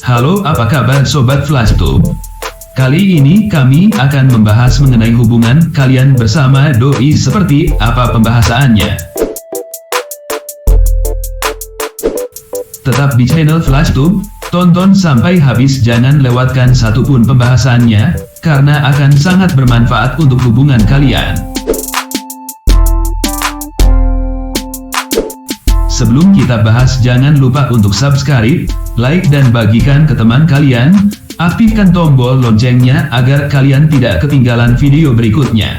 Halo, apa kabar Sobat Flashtube? Kali ini kami akan membahas mengenai hubungan kalian bersama doi. Seperti apa pembahasannya? Tetap di channel Flashtube, tonton sampai habis, jangan lewatkan satupun pembahasannya, karena akan sangat bermanfaat untuk hubungan kalian. Sebelum kita bahas, jangan lupa untuk subscribe, like dan bagikan ke teman kalian, aktifkan tombol loncengnya agar kalian tidak ketinggalan video berikutnya.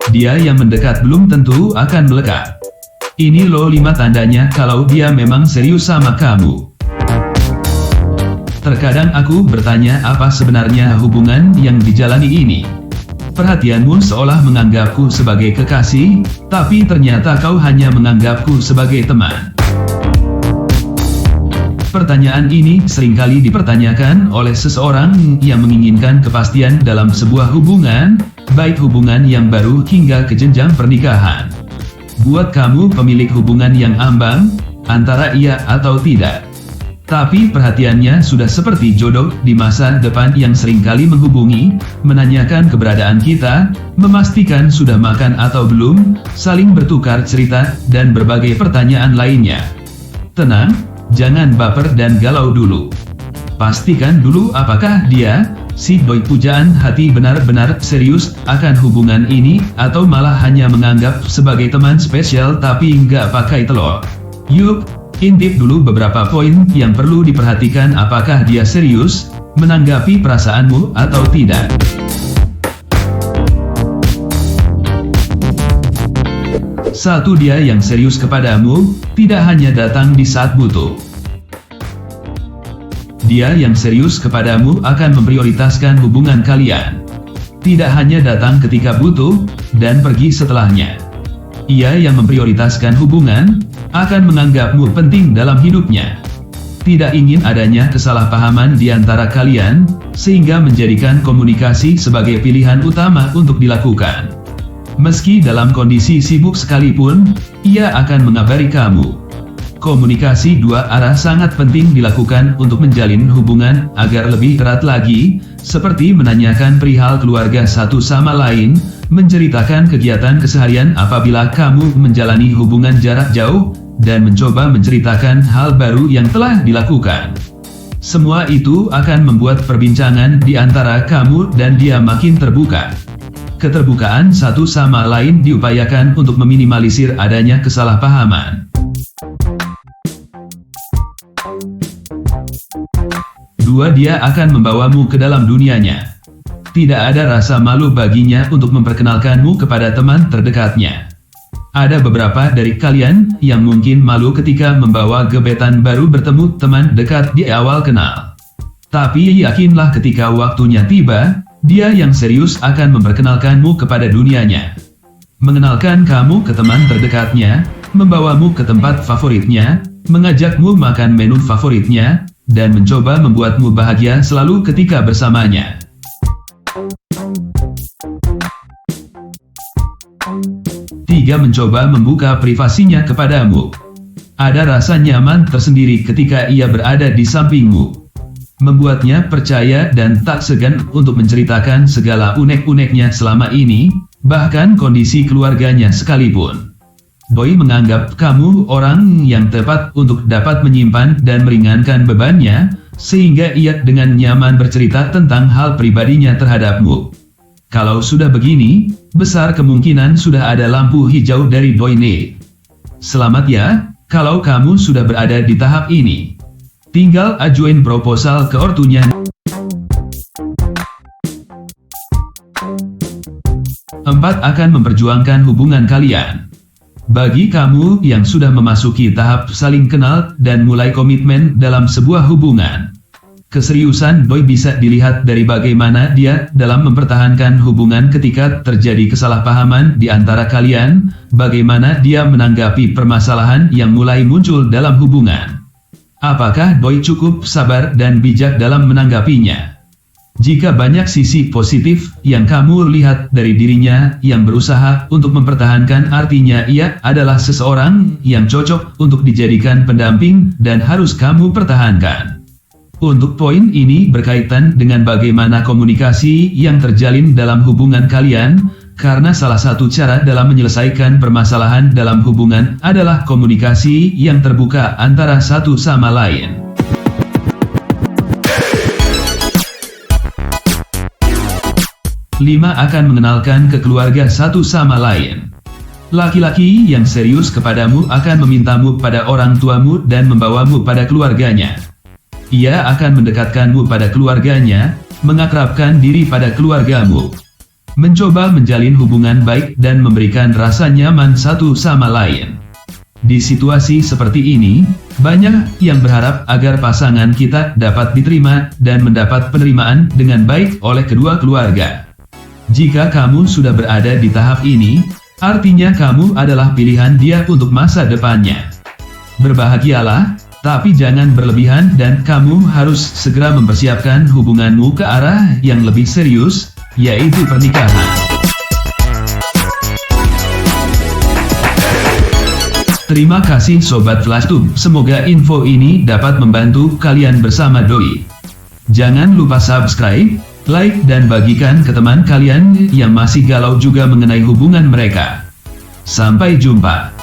Dia yang mendekat belum tentu akan melekat. Ini loh 5 tandanya kalau dia memang serius sama kamu. Terkadang aku bertanya, apa sebenarnya hubungan yang dijalani ini? Perhatianmu seolah menganggapku sebagai kekasih, tapi ternyata kau hanya menganggapku sebagai teman. Pertanyaan ini seringkali dipertanyakan oleh seseorang yang menginginkan kepastian dalam sebuah hubungan, baik hubungan yang baru hingga ke jenjang pernikahan. Buat kamu pemilik hubungan yang ambang, antara iya atau tidak. Tapi perhatiannya sudah seperti jodoh di masa depan yang seringkali menghubungi, menanyakan keberadaan kita, memastikan sudah makan atau belum, saling bertukar cerita, dan berbagai pertanyaan lainnya. Tenang, jangan baper dan galau dulu. Pastikan dulu apakah dia, si doi pujaan hati, benar-benar serius akan hubungan ini, atau malah hanya menganggap sebagai teman spesial tapi nggak pakai telur. Yuk, intip dulu beberapa poin yang perlu diperhatikan, apakah dia serius menanggapi perasaanmu atau tidak. Satu, dia yang serius kepadamu, tidak hanya datang di saat butuh. Dia yang serius kepadamu akan memprioritaskan hubungan kalian. Tidak hanya datang ketika butuh, dan pergi setelahnya. Ia yang memprioritaskan hubungan, akan menganggapmu penting dalam hidupnya. Tidak ingin adanya kesalahpahaman di antara kalian, sehingga menjadikan komunikasi sebagai pilihan utama untuk dilakukan. Meski dalam kondisi sibuk sekalipun, ia akan mengabari kamu. Komunikasi dua arah sangat penting dilakukan untuk menjalin hubungan agar lebih erat lagi, seperti menanyakan perihal keluarga satu sama lain, menceritakan kegiatan keseharian apabila kamu menjalani hubungan jarak jauh, dan mencoba menceritakan hal baru yang telah dilakukan. Semua itu akan membuat perbincangan di antara kamu dan dia makin terbuka. Keterbukaan satu sama lain diupayakan untuk meminimalisir adanya kesalahpahaman. 2. Dia akan membawamu ke dalam dunianya. Tidak ada rasa malu baginya untuk memperkenalkanmu kepada teman terdekatnya. Ada beberapa dari kalian yang mungkin malu ketika membawa gebetan baru bertemu teman dekat di awal kenal. Tapi yakinlah, ketika waktunya tiba, dia yang serius akan memperkenalkanmu kepada dunianya. Mengenalkan kamu ke teman terdekatnya, membawamu ke tempat favoritnya, mengajakmu makan menu favoritnya, dan mencoba membuatmu bahagia selalu ketika bersamanya. 3. Mencoba membuka privasinya kepadamu. Ada rasa nyaman tersendiri ketika ia berada di sampingmu. Membuatnya percaya dan tak segan untuk menceritakan segala unek-uneknya selama ini, bahkan kondisi keluarganya sekalipun. Doi menganggap kamu orang yang tepat untuk dapat menyimpan dan meringankan bebannya, sehingga ia dengan nyaman bercerita tentang hal pribadinya terhadapmu. Kalau sudah begini, besar kemungkinan sudah ada lampu hijau dari doi nih. Selamat ya, kalau kamu sudah berada di tahap ini. Tinggal ajuin proposal ke ortunya. 4. Akan memperjuangkan hubungan kalian. Bagi kamu yang sudah memasuki tahap saling kenal dan mulai komitmen dalam sebuah hubungan, keseriusan doi bisa dilihat dari bagaimana dia dalam mempertahankan hubungan ketika terjadi kesalahpahaman di antara kalian, bagaimana dia menanggapi permasalahan yang mulai muncul dalam hubungan. Apakah doi cukup sabar dan bijak dalam menanggapinya? Jika banyak sisi positif yang kamu lihat dari dirinya yang berusaha untuk mempertahankan, artinya ia adalah seseorang yang cocok untuk dijadikan pendamping dan harus kamu pertahankan. Untuk poin ini berkaitan dengan bagaimana komunikasi yang terjalin dalam hubungan kalian, karena salah satu cara dalam menyelesaikan permasalahan dalam hubungan adalah komunikasi yang terbuka antara satu sama lain. 5. Akan mengenalkan ke keluarga satu sama lain. Laki-laki yang serius kepadamu akan memintamu pada orang tuamu dan membawamu pada keluarganya. Ia akan mendekatkanmu pada keluarganya, mengakrabkan diri pada keluargamu, mencoba menjalin hubungan baik dan memberikan rasa nyaman satu sama lain. Di situasi seperti ini, banyak yang berharap agar pasangan kita dapat diterima dan mendapat penerimaan dengan baik oleh kedua keluarga. Jika kamu sudah berada di tahap ini, artinya kamu adalah pilihan dia untuk masa depannya. Berbahagialah, tapi jangan berlebihan dan kamu harus segera mempersiapkan hubunganmu ke arah yang lebih serius, yaitu pernikahan. Terima kasih Sobat Flashtube, semoga info ini dapat membantu kalian bersama Doi. Jangan lupa subscribe, like dan bagikan ke teman kalian yang masih galau juga mengenai hubungan mereka. Sampai jumpa.